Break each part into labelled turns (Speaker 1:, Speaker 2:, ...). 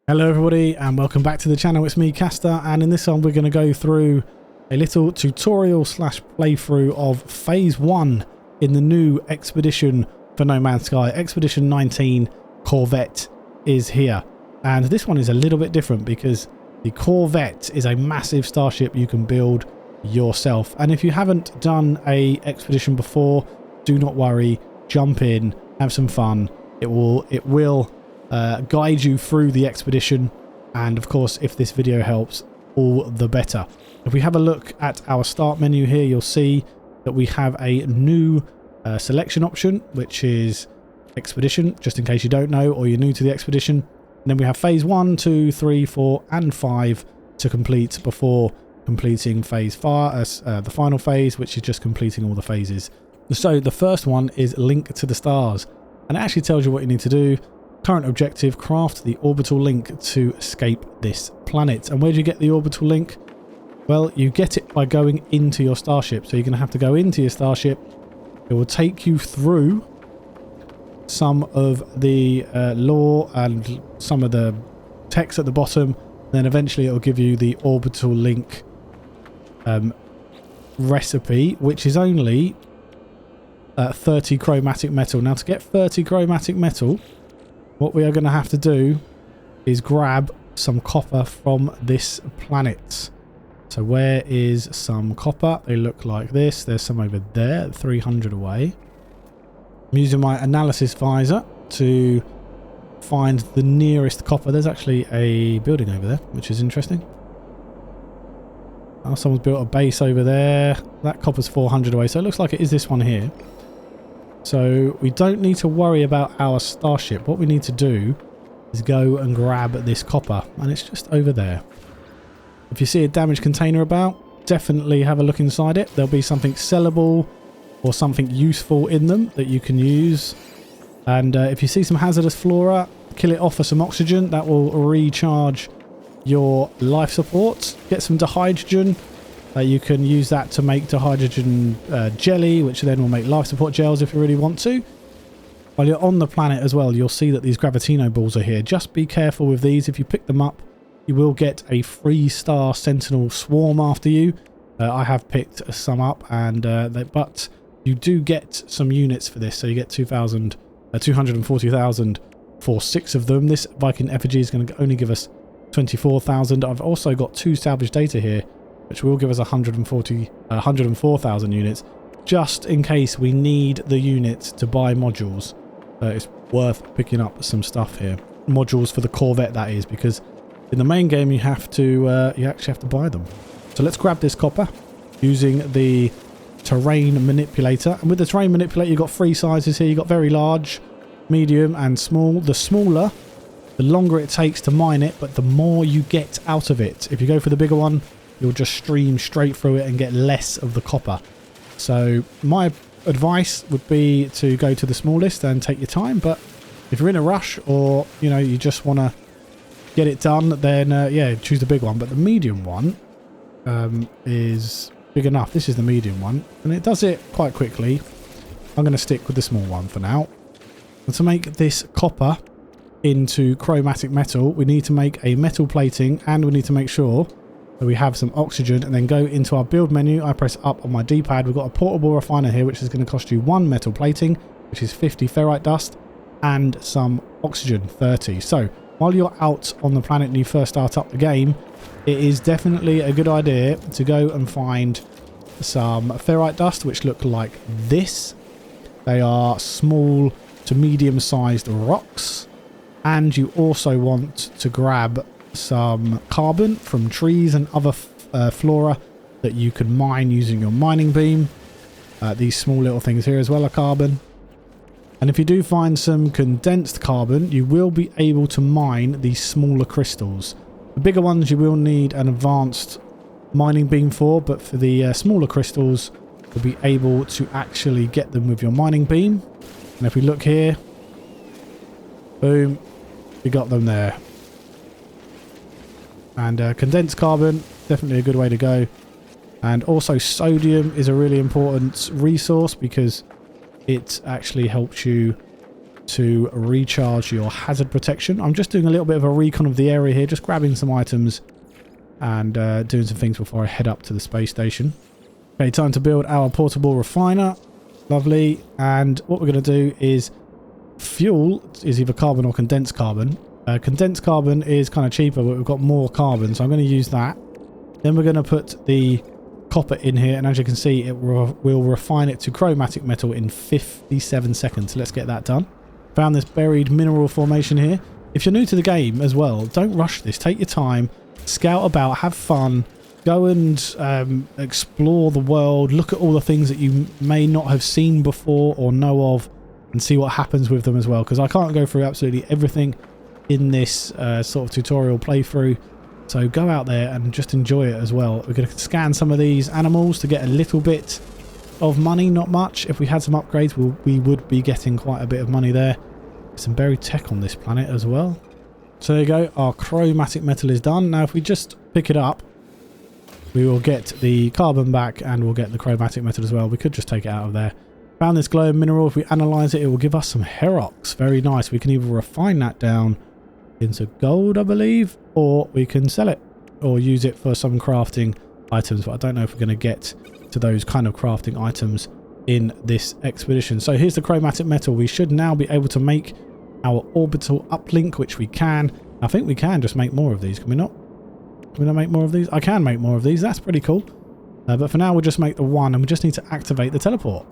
Speaker 1: Hello everybody and welcome back to the channel. It's me, Caster, and in this one we're going to go through a little tutorial slash playthrough of phase 1 in the new expedition for No Man's Sky. Expedition 19 Corvette is here, and this one is a little bit different because the Corvette is a massive starship you can build yourself. And if you haven't done a expedition before, do not worry, jump in, have some fun. It will guide you through the expedition, and of course if this video helps, all the better. If we have a look at our start menu here, you'll see that we have a new selection option, which is expedition, just in case you don't know or you're new to the expedition. And then we have phase 1, 2, 3, 4 and 5 to complete before completing phase 5, the final phase, which is just completing all the phases. So the first one is link to the stars, and it actually tells you what you need to do. Current objective, craft the orbital link to escape this planet. And where do you get the orbital link? Well, you get it by going into your starship. So you're going to have to go into your starship. It will take you through some of the lore and some of the text at the bottom. Then eventually it will give you the orbital link recipe, which is only 30 chromatic metal. Now, to get 30 chromatic metal, what we are going to have to do is grab some copper from this planet. So where is some copper? They look like this. There's some over there, 300 away. I'm using my analysis visor to find the nearest copper. There's actually a building over there, which is interesting. Oh, someone's built a base over there. That copper's 400 away, so it looks like it is this one here. So we don't need to worry about our starship. What we need to do is go and grab this copper, and it's just over there. If you see a damaged container about, definitely have a look inside it. There'll be something sellable or something useful in them that you can use. And if you see some hazardous flora, kill it off for some oxygen. That will recharge your life support. Get some dihydrogen. You can use that to make dihydrogen jelly, which then will make life support gels if you really want to. While you're on the planet as well, you'll see that these gravitino balls are here. Just be careful with these. If you pick them up, you will get a 3-star sentinel swarm after you. I have picked some up, and but you do get some units for this. So you get 240,000 for 6 of them. This Viking effigy is going to only give us 24,000. I've also got 2 salvage data here, which will give us 104,000 units, just in case we need the units to buy modules. It's worth picking up some stuff here. Modules for the Corvette, that is, because in the main game you have to you actually have to buy them. So let's grab this copper using the terrain manipulator. And with the terrain manipulator, you've got 3 sizes here. You've got very large, medium and small. The smaller, the longer it takes to mine it, but the more you get out of it. If you go for the bigger one, you'll just stream straight through it and get less of the copper. So my advice would be to go to the smallest and take your time. But if you're in a rush, or you just want to get it done, then yeah, choose the big one. But the medium one is big enough. This is the medium one, and it does it quite quickly. I'm going to stick with the small one for now. And to make this copper into chromatic metal, we need to make a metal plating, and we need to make sure that we have some oxygen, and then go into our build menu. I press up on my D-pad. We've got a portable refiner here, which is going to cost you 1 metal plating, which is 50 ferrite dust, and some oxygen, 30. So while you're out on the planet and you first start up the game, it is definitely a good idea to go and find some ferrite dust, which look like this. They are small to medium-sized rocks, and you also want to grab some carbon from trees and other flora that you can mine using your mining beam. These small little things here as well are carbon. And if you do find some condensed carbon, you will be able to mine these smaller crystals. The bigger ones you will need an advanced mining beam for, but for the smaller crystals, you'll be able to actually get them with your mining beam. And if we look here, boom, we got them there. And condensed carbon, definitely a good way to go. And also sodium is a really important resource because it actually helps you to recharge your hazard protection. I'm just doing a little bit of a recon of the area here, just grabbing some items and doing some things before I head up to the space station. Okay, time to build our portable refiner. Lovely. And what we're going to do is fuel is either carbon or condensed carbon. Condensed carbon is kind of cheaper, but we've got more carbon, so I'm going to use that. Then we're going to put the copper in here, and as you can see, it will refine it to chromatic metal in 57 seconds. So let's get that done. Found this buried mineral formation here. If you're new to the game as well, don't rush this. Take your time, scout about, have fun, go and explore the world, look at all the things that you may not have seen before or know of, and see what happens with them as well, because I can't go through absolutely everything in this sort of tutorial playthrough. So go out there and just enjoy it as well. We're going to scan some of these animals to get a little bit of money, not much. If we had some upgrades, we would be getting quite a bit of money there. Some buried tech on this planet as well. So there you go, our chromatic metal is done. Now if we just pick it up, we will get the carbon back and we'll get the chromatic metal as well. We could just take it out of there. Found this glowing mineral. If we analyze it, it will give us some Herox. Very nice. We can either refine that down into gold, I believe, or we can sell it or use it for some crafting items, but I don't know if we're going to get to those kind of crafting items in this expedition. So here's the chromatic metal. We should now be able to make our orbital uplink, which we can. I think we can just make more of these. Can we not? Can we not make more of these? I can make more of these. That's pretty cool. But for now, we'll just make the one, and we just need to activate the teleport.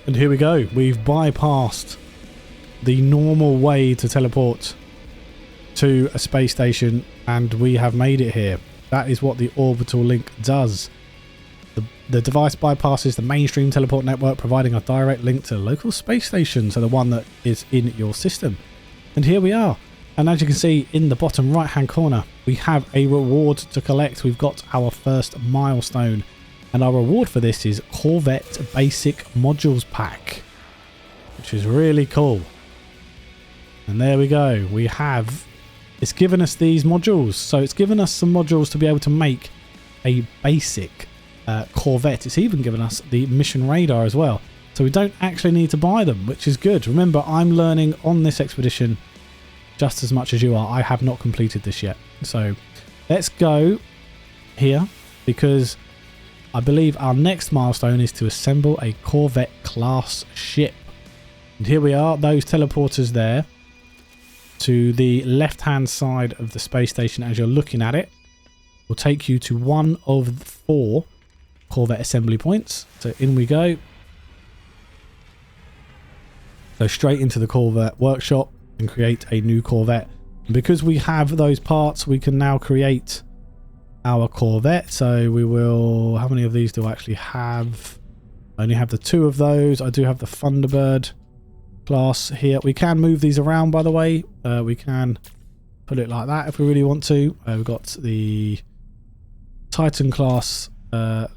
Speaker 1: And here we go. We've bypassed the normal way to teleport to a space station, and we have made it here. That is what the orbital link does. The device bypasses the mainstream teleport network, providing a direct link to the local space station, so the one that is in your system. And here we are. And as you can see in the bottom right hand corner, we have a reward to collect. We've got our first milestone. And our reward for this is Corvette Basic Modules Pack, which is really cool. And there we go. We have... It's given us these modules. So it's given us some modules to be able to make a basic Corvette. It's even given us the mission radar as well. So we don't actually need to buy them, which is good. Remember, I'm learning on this expedition just as much as you are. I have not completed this yet. So let's go here, because I believe our next milestone is to assemble a Corvette class ship. And here we are, those teleporters there to the left hand side of the space station as you're looking at it will take you to one of the 4 Corvette assembly points. So in we go. So straight into the Corvette workshop and create a new Corvette. And because we have those parts, we can now create our Corvette. So we will... How many of these do I actually have? I only have the 2 of those. I do have the Thunderbird class here. We can move these around, by the way. We can put it like that if we really want to. We've got the Titan class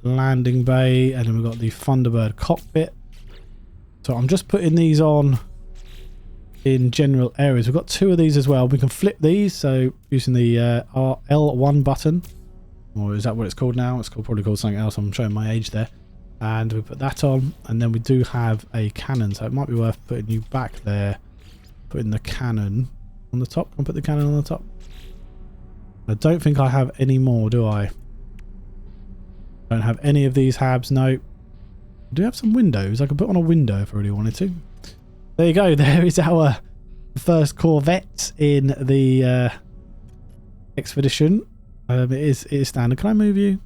Speaker 1: landing bay, and then we've got the Thunderbird cockpit. So I'm just putting these on in general areas. We've got 2 of these as well. We can flip these, so using the L1 button, or is that what it's called now? It's probably called something else. I'm showing my age there. And we put that on, and then we do have a cannon, so it might be worth putting you back there, putting the cannon on the top. I'll put the cannon on the top. I don't think I have any more, do I? Don't have any of these habs, no. I do have some windows. I could put on a window if I really wanted to. There you go. There is our first Corvette in the expedition. It is standard. Can I move you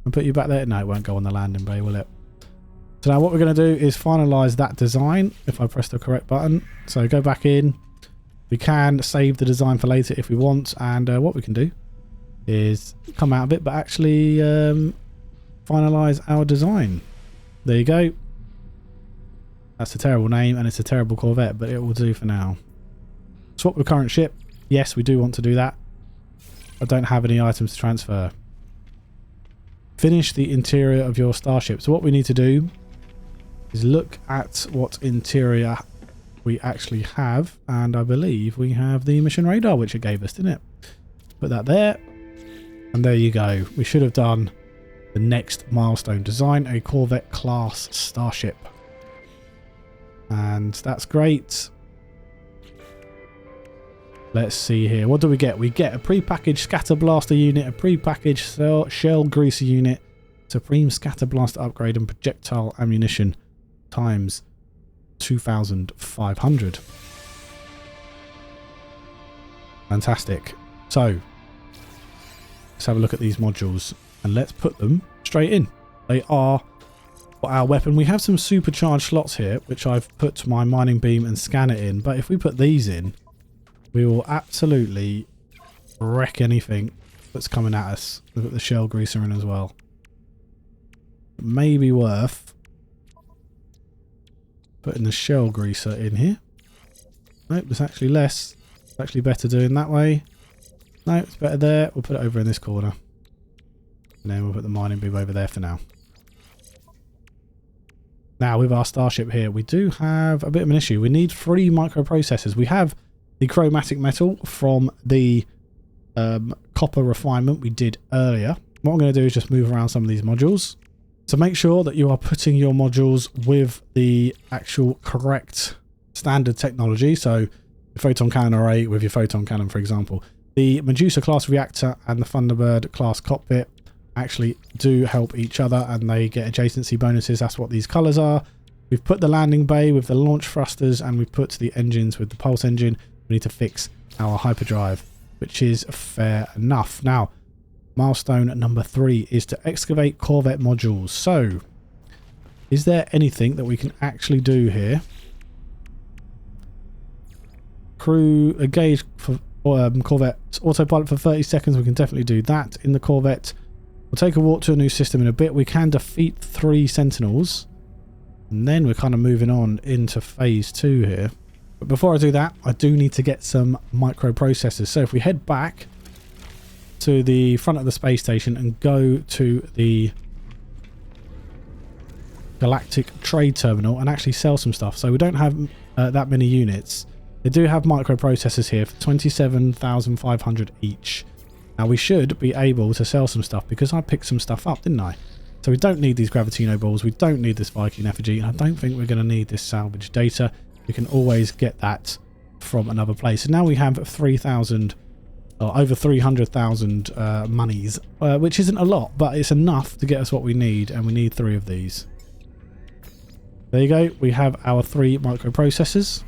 Speaker 1: and put you back there? No, it won't go on the landing bay, will it? So now what we're going to do is finalize that design if I press the correct button. So go back in. We can save the design for later if we want, and what we can do is come out of it, but actually finalize our design. There you go. That's a terrible name, and it's a terrible Corvette, but it will do for now. Swap the current ship. Yes, we do want to do that. I don't have any items to transfer. Finish the interior of your starship. So what we need to do is look at what interior we actually have, and I believe we have the mission radar, which it gave us, didn't it? Put that there. And there you go. We should have done the next milestone. Design a Corvette class starship. And that's great. Let's see here. What do we get? We get a pre-packaged scatter blaster unit, a pre-packaged shell greaser unit, supreme scatter blaster upgrade, and projectile ammunition times 2,500. Fantastic. So let's have a look at these modules and let's put them straight in. They are for our weapon. We have some supercharged slots here, which I've put my mining beam and scanner in. But if we put these in, we will absolutely wreck anything that's coming at us. We've got the shell greaser in as well. It may be worth putting the shell greaser in here. Nope, there's actually less. It's actually better doing that way. No, it's better there. We'll put it over in this corner. And then we'll put the mining beam over there for now. Now, with our starship here, we do have a bit of an issue. We need 3 microprocessors. We have the chromatic metal from the copper refinement we did earlier. What I'm going to do is just move around some of these modules. So make sure that you are putting your modules with the actual correct standard technology. So the photon cannon array with your photon cannon, for example. The Medusa class reactor and the Thunderbird class cockpit actually do help each other and they get adjacency bonuses. That's what these colours are. We've put the landing bay with the launch thrusters and we've put the engines with the pulse engine. We need to fix our hyperdrive, which is fair enough. Now, milestone number 3 is to excavate Corvette modules. So, is there anything that we can actually do here? Crew engage for Corvette autopilot for 30 seconds. We can definitely do that in the Corvette. We'll take a walk to a new system in a bit. We can defeat 3 sentinels. And then we're kind of moving on into phase 2 here. But before I do that, I do need to get some microprocessors. So if we head back to the front of the space station and go to the Galactic Trade Terminal and actually sell some stuff. So we don't have that many units. They do have microprocessors here for 27,500 each. Now we should be able to sell some stuff because I picked some stuff up, didn't I? So we don't need these Gravitino balls. We don't need this Viking effigy. And I don't think we're going to need this salvage data. We can always get that from another place. And now we have 3,000 or over 300,000 monies, which isn't a lot, but it's enough to get us what we need. And we need 3 of these. There you go. We have our 3 microprocessors.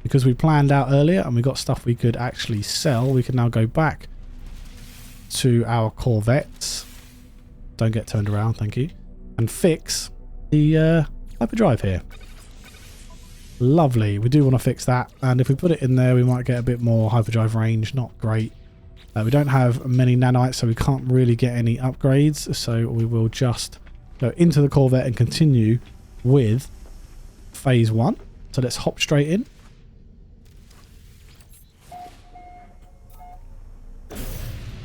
Speaker 1: Because we planned out earlier and we got stuff we could actually sell, we can now go back to our Corvettes. Don't get turned around, thank you. And fix the hyperdrive here. Lovely. We do want to fix that. And if we put it in there, we might get a bit more hyperdrive range. Not great. We don't have many nanites, so we can't really get any upgrades. So we will just go into the Corvette and continue with phase 1. So let's hop straight in.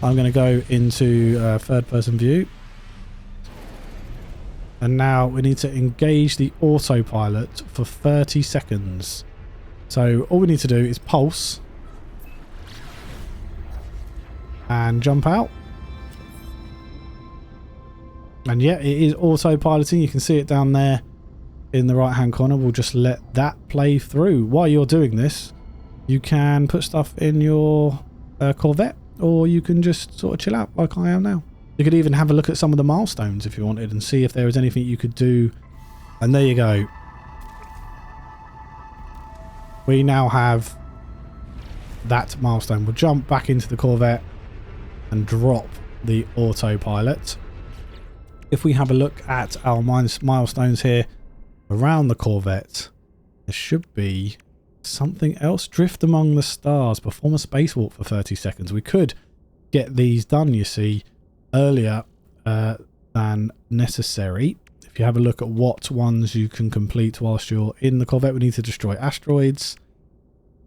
Speaker 1: I'm going to go into third person view. And now we need to engage the autopilot for 30 seconds. So all we need to do is pulse. And jump out. And yeah, it is autopiloting. You can see it down there in the right hand corner. We'll just let that play through. While you're doing this, you can put stuff in your Corvette. Or you can just sort of chill out like I am now. You could even have a look at some of the milestones if you wanted and see if there was anything you could do. And there you go. We now have that milestone. We'll jump back into the Corvette and drop the autopilot. If we have a look at our milestones here around the Corvette, there should be something else. Drift among the stars. Perform a spacewalk for 30 seconds. We could get these done, you see, earlier than necessary. If you have a look at what ones you can complete whilst you're in the Corvette, we need to destroy asteroids.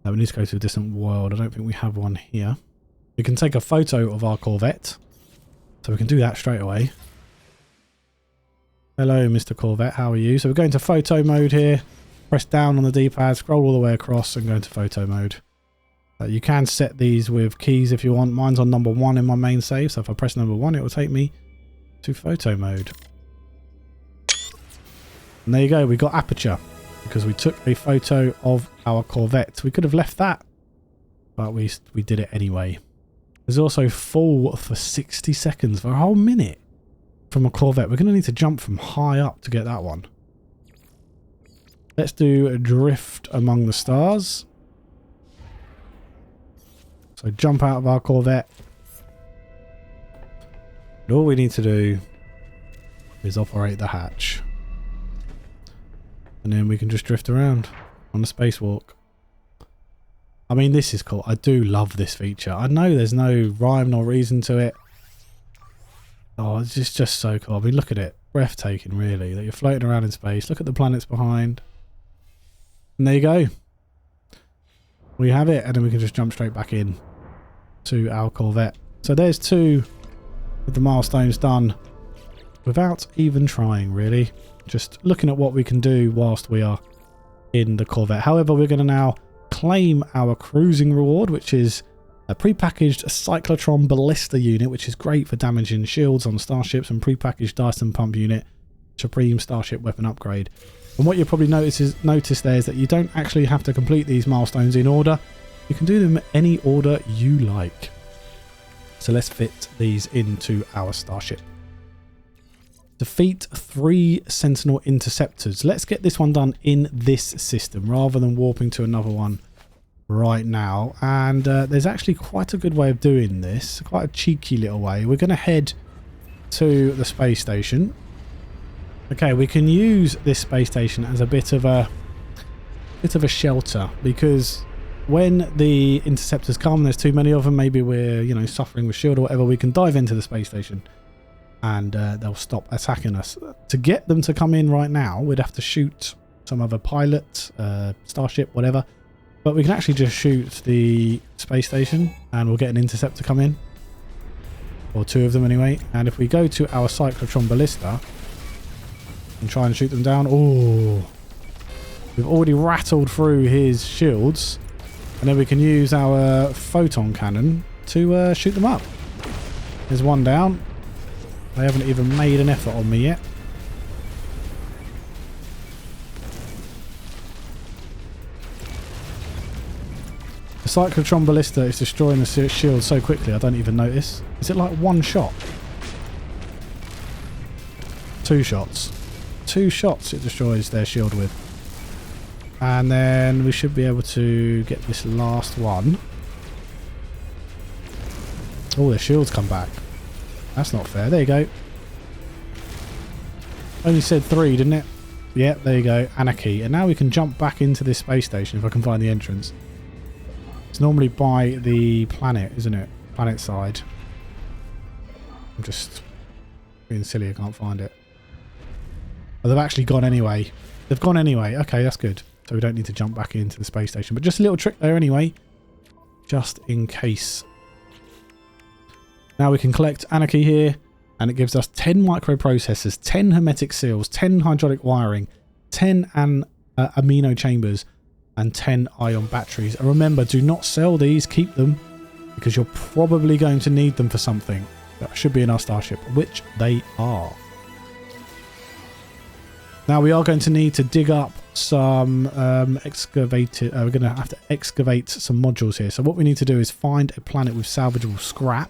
Speaker 1: We need to go to a distant world. I don't think we have one here. We can take a photo of our Corvette. So we can do that straight away. Hello, Mr. Corvette. How are you? So we're going to photo mode here. Press down on the D-pad, scroll all the way across and go into photo mode. You can set these with keys if you want. Mine's on number 1 in my main save, so if I press number 1 it will take me to photo mode. And there you go, we got aperture because we took a photo of our Corvette. We could have left that, but we did it anyway. There's also full for 60 seconds for a whole minute from a Corvette. We're going to need to jump from high up to get that one. Let's do a drift among the stars. So jump out of our Corvette. And all we need to do is operate the hatch. And then we can just drift around on the spacewalk. I mean, this is cool. I do love this feature. I know there's no rhyme nor reason to it. Oh, it's just so cool. I mean, look at it. Breathtaking, really. That you're floating around in space. Look at the planets behind. And there you go. We have it. And then we can just jump straight back in to our Corvette. So there's 2 of the milestones done without even trying, really. Just looking at what we can do whilst we are in the Corvette. However, we're going to now claim our cruising reward, which is a prepackaged cyclotron ballista unit, which is great for damaging shields on starships, and prepackaged Dyson pump unit, supreme starship weapon upgrade. And what you'll probably notice there is that you don't actually have to complete these milestones in order. You can do them any order you like. So let's fit these into our starship. Defeat 3 Sentinel interceptors. Let's get this one done in this system rather than warping to another one right now. And there's actually quite a good way of doing this. Quite a cheeky little way. We're going to head to the space station. Okay, we can use this space station as a bit of a shelter, because when the interceptors come, there's too many of them. Maybe we're, you know, suffering with shield or whatever. We can dive into the space station. And they'll stop attacking us. To get them to come in right now, we'd have to shoot some other pilot, starship, whatever. But we can actually just shoot the space station and we'll get an interceptor come in. Or 2 of them anyway. And if we go to our cyclotron ballista and try and shoot them down. Oh, we've already rattled through his shields. And then we can use our photon cannon to shoot them up. There's one down. They haven't even made an effort on me yet. The cyclotron ballista is destroying the shield so quickly I don't even notice. Is it like 1 shot? 2 shots. 2 shots it destroys their shield with. And then we should be able to get this last one. Oh, their shields come back. That's not fair. There you go. Only said 3, didn't it? Yeah, there you go. Anarchy. And now we can jump back into this space station if I can find the entrance. It's normally by the planet, isn't it? Planet side. I'm just being silly. I can't find it. Oh, they've actually gone anyway. They've gone anyway. Okay, that's good. So we don't need to jump back into the space station. But just a little trick there anyway. Just in case. Now we can collect Anarchy here, and it gives us 10 microprocessors, 10 hermetic seals, 10 hydraulic wiring, 10 amino chambers, and 10 ion batteries. And remember, do not sell these, keep them, because you're probably going to need them for something. That should be in our starship, which they are. Now we are going to need to dig up some excavated. We're going to have to excavate some modules here. So what we need to do is find a planet with salvageable scrap.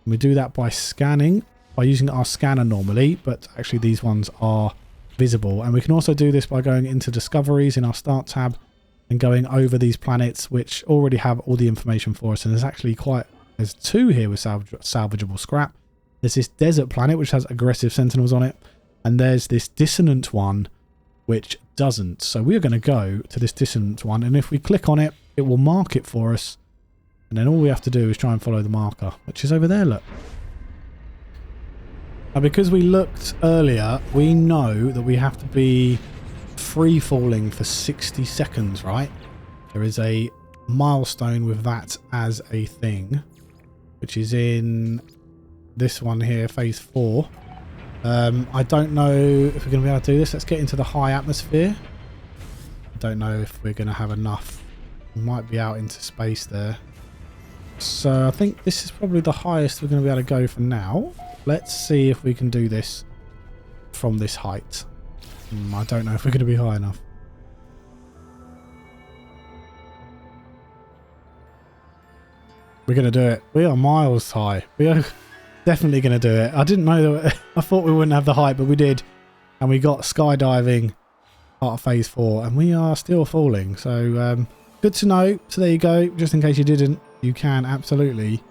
Speaker 1: And we do that by scanning, by using our scanner normally, but actually these ones are visible. And we can also do this by going into discoveries in our start tab and going over these planets which already have all the information for us. And there's actually there's 2 here with salvageable scrap. There's this desert planet which has aggressive sentinels on it, and there's this dissonant one which doesn't. So we're going to go to this dissonant one, and if we click on it, it will mark it for us. And then all we have to do is try and follow the marker, which is over there, look. Now, because we looked earlier, we know that we have to be free-falling for 60 seconds, right? There is a milestone with that as a thing, which is in this one here, phase 4. I don't know if we're going to be able to do this. Let's get into the high atmosphere. I don't know if we're going to have enough We might be out into space there. So I think this is probably the highest we're going to be able to go for now. Let's see if we can do this from this height. I don't know if we're going to be high enough. We're going to do it. We are miles high. We are definitely going to do it. I didn't know that. I thought we wouldn't have the height, but we did. And we got skydiving part of phase 4, and we are still falling. So good to know. So there you go. Just in case you didn't, you can absolutely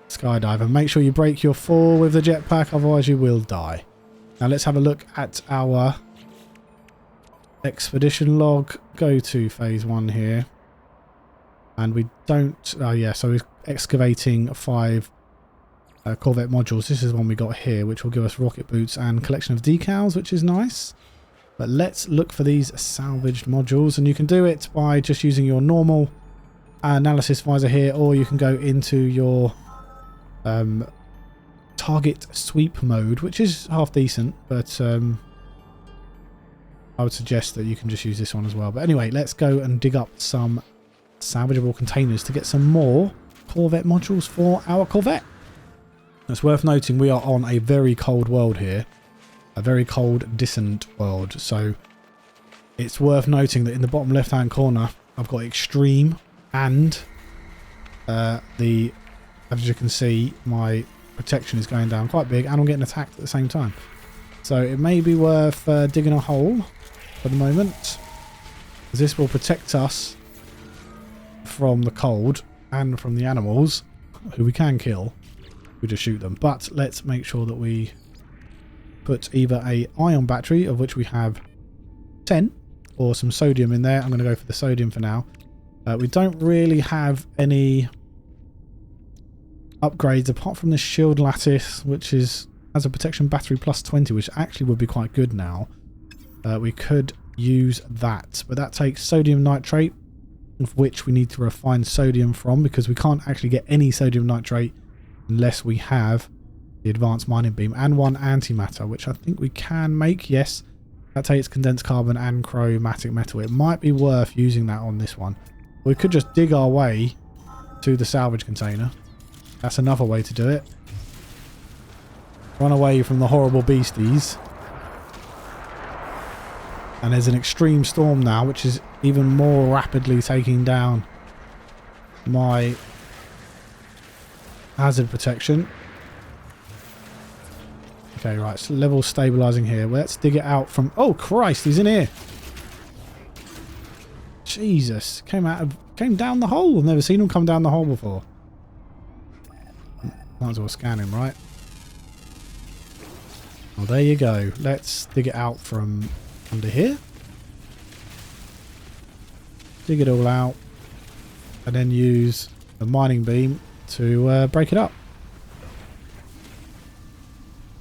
Speaker 1: skydive, and make sure you break your fall with the jetpack, otherwise you will die. Now let's have a look at our expedition log. Go to phase 1 here, and we don't. Oh yeah, so we're excavating 5 Corvette modules. This is one we got here, which will give us rocket boots and collection of decals, which is nice. But let's look for these salvaged modules, and you can do it by just using your normal analysis visor here, or you can go into your target sweep mode, which is half decent, but I would suggest that you can just use this one as well. But anyway, let's go and dig up some salvageable containers to get some more Corvette modules for our Corvette. It's worth noting we are on a very cold world here, a very cold, dissonant world. So it's worth noting that in the bottom left hand corner I've got extreme, and as you can see, my protection is going down quite big, and I'm getting attacked at the same time. So it may be worth digging a hole for the moment, as this will protect us from the cold and from the animals, who we can kill. We just shoot them. But let's make sure that we put either a ion battery, of which we have 10, or some sodium in there. I'm going to go for the sodium for now. We don't really have any upgrades apart from the shield lattice, which has a protection battery plus 20, which actually would be quite good now. We could use that, but that takes sodium nitrate, of which we need to refine sodium from, because we can't actually get any sodium nitrate unless we have the advanced mining beam and 1 antimatter, which I think we can make. Yes, that takes condensed carbon and chromatic metal. It might be worth using that on this one. We could just dig our way to the salvage container. That's another way to do it. Run away from the horrible beasties. And there's an extreme storm now, which is even more rapidly taking down my hazard protection. Okay, right, so level stabilizing here. Let's dig it out from... Oh, Christ, he's in here. Jesus, came down the hole. I've never seen him come down the hole before. Might as well scan him, right? Well, there you go. Let's dig it out from under here. Dig it all out. And then use the mining beam to break it up.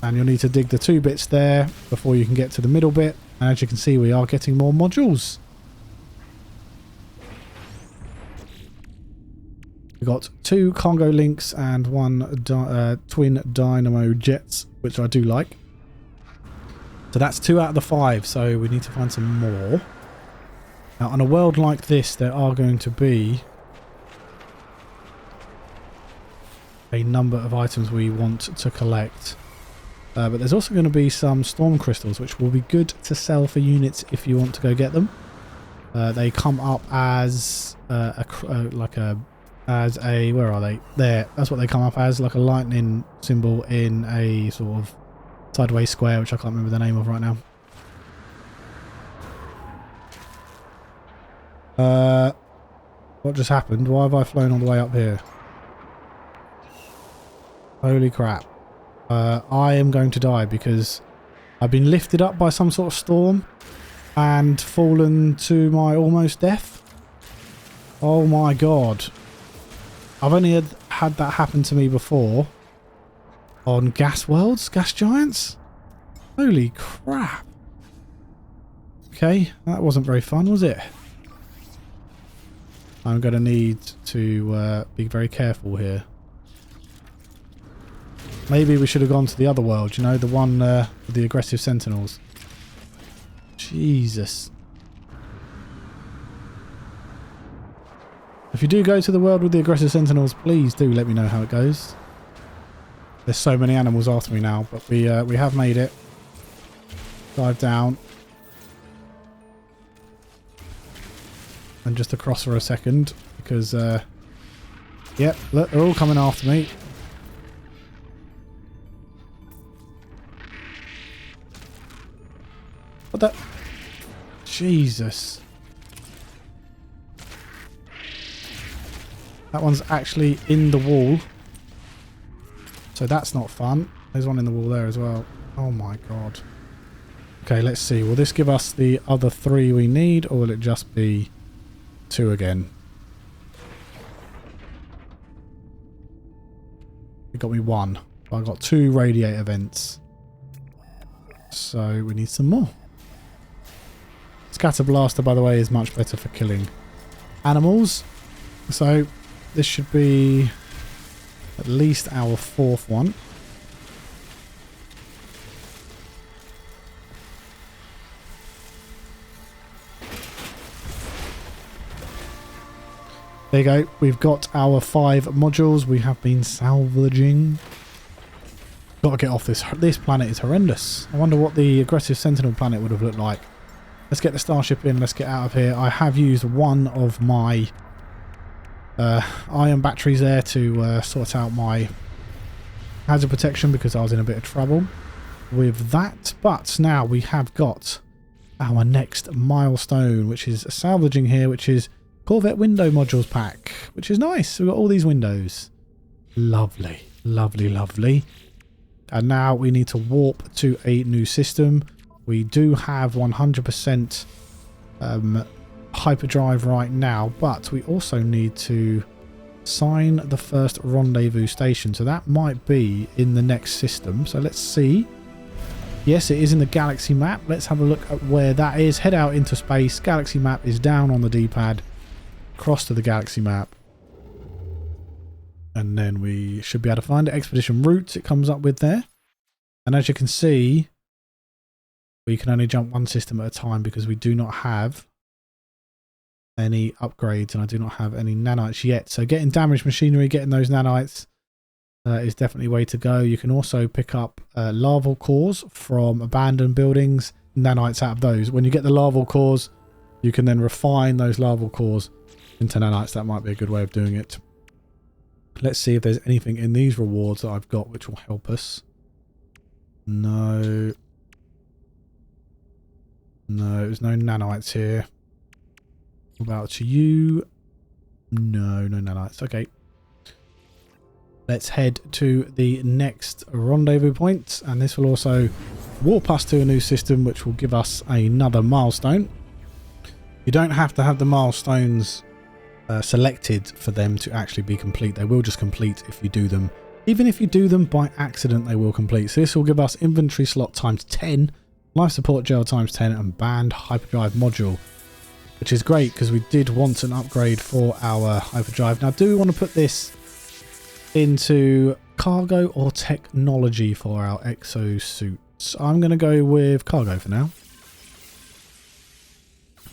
Speaker 1: And you'll need to dig the 2 bits there before you can get to the middle bit. And as you can see, we are getting more modules. We've got 2 Congo links and 1 twin dynamo jets, which I do like. So that's 2 out of the 5, so we need to find some more. Now, on a world like this, there are going to be a number of items we want to collect. But there's also going to be some storm crystals, which will be good to sell for units if you want to go get them. They come up as where are they? There. That's what they come up as, like a lightning symbol in a sort of sideways square, which I can't remember the name of right now. What just happened? Why have I flown all the way up here? Holy crap. I am going to die because I've been lifted up by some sort of storm and fallen to my almost death. Oh my god. I've only had that happen to me before on gas worlds, gas giants. Holy crap. Okay, that wasn't very fun, was it? I'm going to need to be very careful here. Maybe we should have gone to the other world, you know, the one with the aggressive sentinels. Jesus. If you do go to the world with the aggressive sentinels, please do let me know how it goes. There's so many animals after me now, but we have made it. Dive down. And just across for a second, because, yep, look, they're all coming after me. What the? Jesus. That one's actually in the wall. So that's not fun. There's one in the wall there as well. Oh my god. Okay, let's see. Will this give us the other 3 we need, or will it just be 2 again? It got me 1. I got 2 radiator vents. So we need some more. Scatter Blaster, by the way, is much better for killing animals. So this should be at least our 4th one. There you go. We've got our 5 modules. We have been salvaging. Got to get off this. This planet is horrendous. I wonder what the aggressive sentinel planet would have looked like. Let's get the starship in. Let's get out of here. I have used one of my ion batteries there to sort out my hazard protection because I was in a bit of trouble with that. But now we have got our next milestone, which is salvaging here, which is Corvette window modules pack, which is nice. We've got all these windows. Lovely, lovely, lovely. And now we need to warp to a new system. We do have 100% hyperdrive right now, but we also need to sign the first rendezvous station. So that might be in the next system. So let's see. Yes, it is in the galaxy map. Let's have a look at where that is. Head out into space. Galaxy map is down on the D-pad. Cross to the galaxy map. And then we should be able to find it. Expedition route it comes up with there. And as you can see, we can only jump one system at a time because we do not have any upgrades and I do not have any nanites yet. So getting damaged machinery, getting those nanites is definitely a way to go. You can also pick up larval cores from abandoned buildings, nanites out of those. When you get the larval cores, you can then refine those larval cores into nanites. That might be a good way of doing it. Let's see if there's anything in these rewards that I've got which will help us. No. No, there's no nanites here. What about you? No, no nanites. Okay. Let's head to the next rendezvous point. And this will also warp us to a new system, which will give us another milestone. You don't have to have the milestones selected for them to actually be complete. They will just complete if you do them. Even if you do them by accident, they will complete. So this will give us inventory slot times 10. Life support gel times 10 and banned hyperdrive module, which is great because we did want an upgrade for our hyperdrive. Now, do we want to put this into cargo or technology for our exosuits? I'm going to go with cargo for now.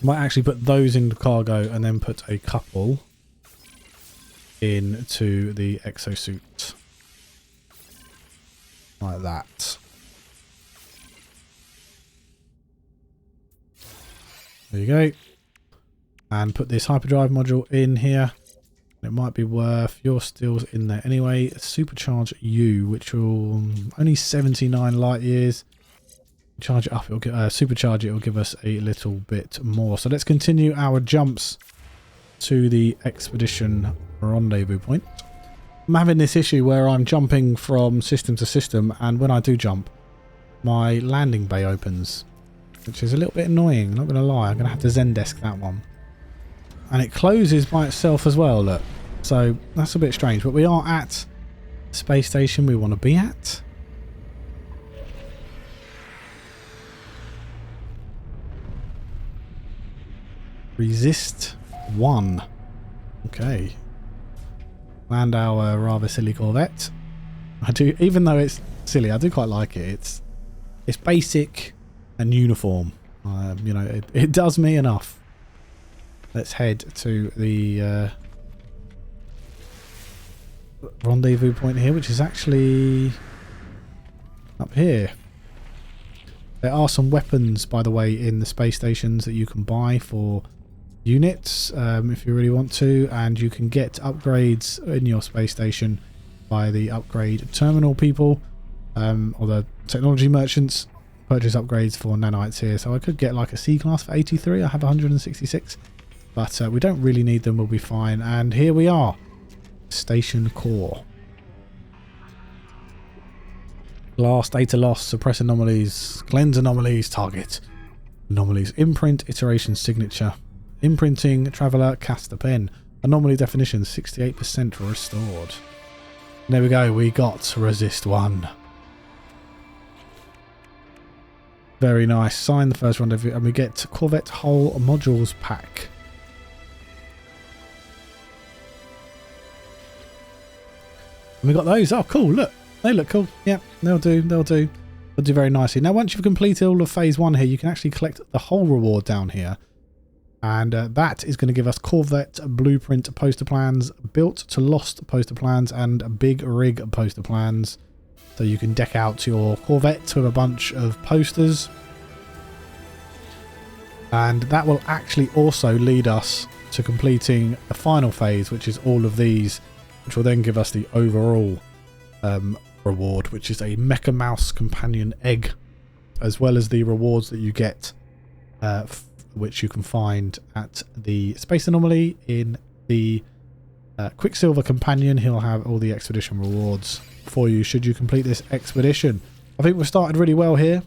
Speaker 1: Might actually put those into cargo and then put a couple into the exosuit. Like that. There you go. And put this hyperdrive module in here. It might be worth your steels in there anyway. Supercharge you, which will only 79 light years. Charge it up, it'll supercharge it, it'll give us a little bit more. So let's continue our jumps to the expedition rendezvous point. I'm having this issue where I'm jumping from system to system, and when I do jump, my landing bay opens, which is a little bit annoying, not going to lie. I'm going to have to Zendesk that one. And it closes by itself as well, look. So that's a bit strange, but we are at the space station we want to be at. Resist 1. Okay. Land our rather silly Corvette. I do, even though it's silly, I do quite like it. It's basic and uniform. You know, it does me enough. Let's head to the rendezvous point here, which is actually up here. There are some weapons, by the way, in the space stations that you can buy for units if you really want to, and you can get upgrades in your space station by the upgrade terminal people or the technology merchants. Purchase upgrades for nanites here, so I could get like a C class for 83. I have 166, but we don't really need them. We'll be fine. And here we are, station core. Glass, data loss, suppress anomalies, cleanse anomalies, target anomalies, imprint, iteration, signature, imprinting, traveler, caster.penn, anomaly definition 68% restored. And there we go, we got resist 1. Very nice. Sign the first rendezvous and we get Corvette hull modules pack. And we got those. Oh cool, look. They look cool. Yeah, they'll do. They'll do very nicely. Now once you've completed all of phase 1 here, you can actually collect the whole reward down here. And that is going to give us Corvette blueprint poster plans, built to lost poster plans, and big rig poster plans. So you can deck out your Corvette with a bunch of posters. And that will actually also lead us to completing the final phase, which is all of these, which will then give us the overall reward, which is a Mecha Mouse companion egg, as well as the rewards that you get, which you can find at the Space Anomaly in the Quicksilver companion. He'll have all the expedition rewards for you should you complete this expedition. I think we've started really well here.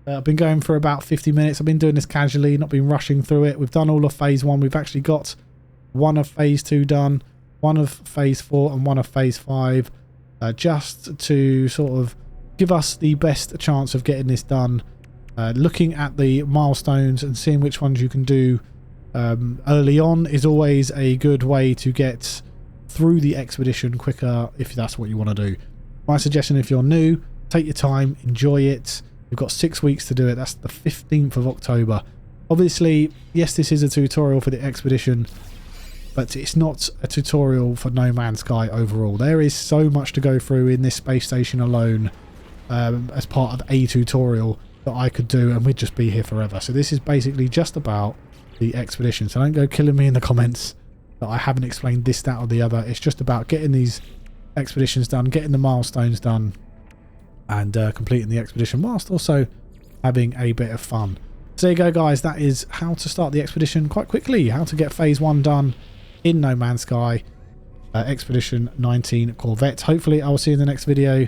Speaker 1: I've been going for about 50 minutes. I've been doing this casually, not been rushing through it. We've done all of phase 1. We've actually got one of phase 2 done, one of phase 4 and one of phase 5, just to sort of give us the best chance of getting this done. Looking at the milestones and seeing which ones you can do early on is always a good way to get through the expedition quicker if that's what you want to do. My suggestion, if you're new, take your time, enjoy it. You've got 6 weeks to do it. That's the 15th of October. Obviously, yes, this is a tutorial for the expedition, but it's not a tutorial for No Man's Sky overall. There is so much to go through in this space station alone as part of a tutorial that I could do, and we'd just be here forever. So this is basically just about the expedition. So don't go killing me in the comments that I haven't explained this, that or the other. It's just about getting these expeditions done, getting the milestones done, and completing the expedition whilst also having a bit of fun. So there you go guys, that is how to start the expedition quite quickly, how to get phase 1 done in No Man's Sky, Expedition 19 Corvette. Hopefully I will see you in the next video.